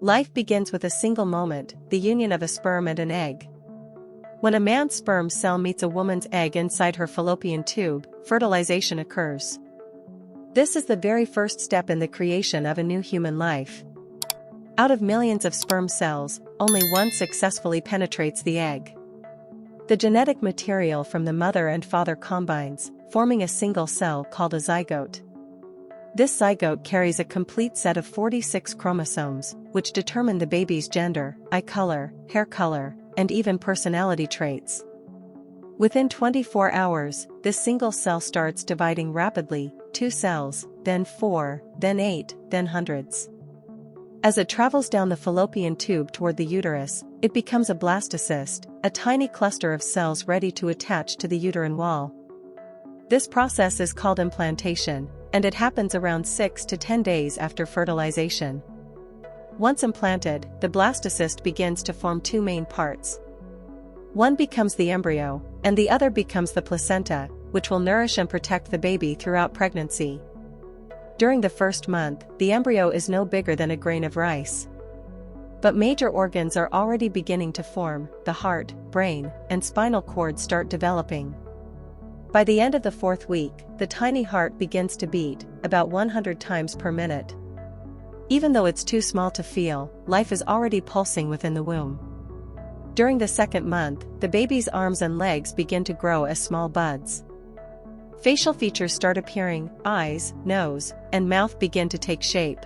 Life begins with a single moment, the union of a sperm and an egg. When a man's sperm cell meets a woman's egg inside her fallopian tube, fertilization occurs. This is the very first step in the creation of a new human life. Out of millions of sperm cells, only one successfully penetrates the egg. The genetic material from the mother and father combines, forming a single cell called a zygote. This zygote carries a complete set of 46 chromosomes, which determine the baby's gender, eye color, hair color, and even personality traits. Within 24 hours, this single cell starts dividing rapidly, 2 cells, then 4, then 8, then hundreds. As it travels down the fallopian tube toward the uterus, it becomes a blastocyst, a tiny cluster of cells ready to attach to the uterine wall. This process is called implantation, and it happens around 6 to 10 days after fertilization. Once implanted, the blastocyst begins to form 2 main parts. One becomes the embryo, and the other becomes the placenta, which will nourish and protect the baby throughout pregnancy. During the first month, the embryo is no bigger than a grain of rice. But major organs are already beginning to form, the heart, brain, and spinal cord start developing. By the end of the 4th week, the tiny heart begins to beat, about 100 times per minute. Even though it's too small to feel, life is already pulsing within the womb. During the 2nd month, the baby's arms and legs begin to grow as small buds. Facial features start appearing, eyes, nose, and mouth begin to take shape.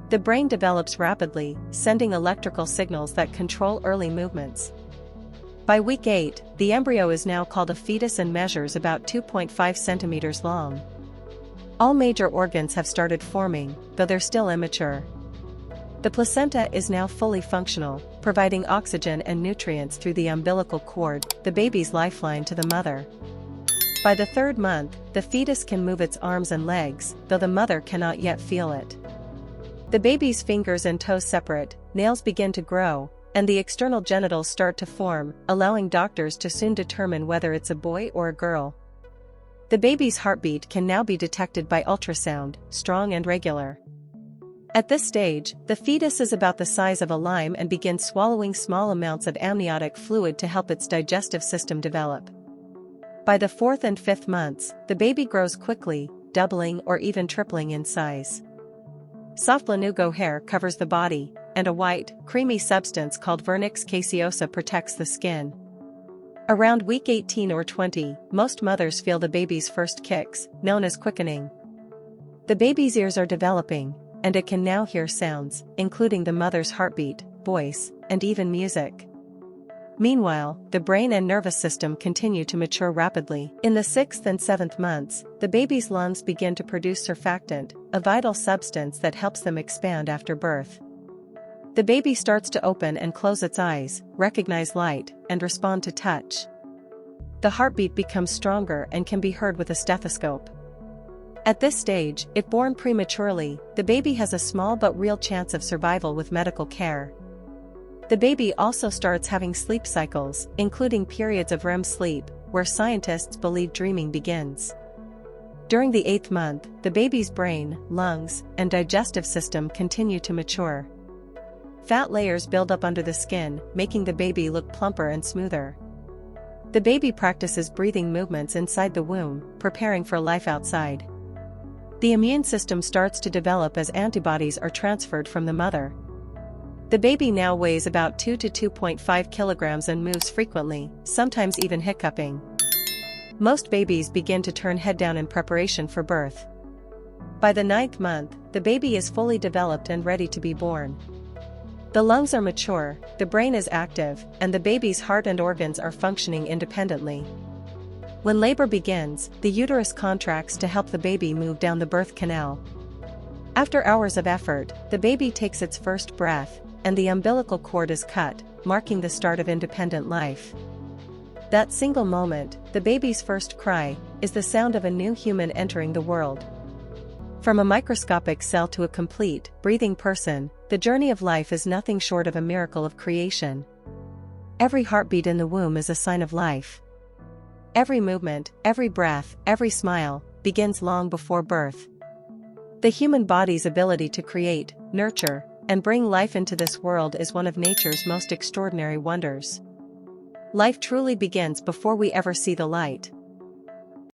The brain develops rapidly, sending electrical signals that control early movements. By week 8, the embryo is now called a fetus and measures about 2.5 centimeters long. All major organs have started forming, though they're still immature. The placenta is now fully functional, providing oxygen and nutrients through the umbilical cord, the baby's lifeline to the mother. By the 3rd month, the fetus can move its arms and legs, though the mother cannot yet feel it. The baby's fingers and toes separate, nails begin to grow, and the external genitals start to form, allowing doctors to soon determine whether it's a boy or a girl. The baby's heartbeat can now be detected by ultrasound, strong and regular. At this stage, the fetus is about the size of a lime and begins swallowing small amounts of amniotic fluid to help its digestive system develop. By the 4th and 5th months, the baby grows quickly, doubling or even tripling in size. Soft lanugo hair covers the body, and a white, creamy substance called vernix caseosa protects the skin. Around week 18 or 20, most mothers feel the baby's first kicks, known as quickening. The baby's ears are developing, and it can now hear sounds, including the mother's heartbeat, voice, and even music. Meanwhile, the brain and nervous system continue to mature rapidly. In the 6th and 7th months, the baby's lungs begin to produce surfactant, a vital substance that helps them expand after birth. The baby starts to open and close its eyes, recognize light, and respond to touch. The heartbeat becomes stronger and can be heard with a stethoscope. At this stage, if born prematurely, the baby has a small but real chance of survival with medical care. The baby also starts having sleep cycles, including periods of REM sleep, where scientists believe dreaming begins. During the 8th month, the baby's brain, lungs, and digestive system continue to mature. Fat layers build up under the skin, making the baby look plumper and smoother. The baby practices breathing movements inside the womb, preparing for life outside. The immune system starts to develop as antibodies are transferred from the mother. The baby now weighs about 2 to 2.5 kilograms and moves frequently, sometimes even hiccuping. Most babies begin to turn head down in preparation for birth. By the 9th month, the baby is fully developed and ready to be born. The lungs are mature, the brain is active, and the baby's heart and organs are functioning independently. When labor begins, the uterus contracts to help the baby move down the birth canal. After hours of effort, the baby takes its first breath, and the umbilical cord is cut, marking the start of independent life. That single moment, the baby's first cry, is the sound of a new human entering the world. From a microscopic cell to a complete, breathing person, the journey of life is nothing short of a miracle of creation. Every heartbeat in the womb is a sign of life. Every movement, every breath, every smile, begins long before birth. The human body's ability to create, nurture, and bring life into this world is one of nature's most extraordinary wonders. Life truly begins before we ever see the light.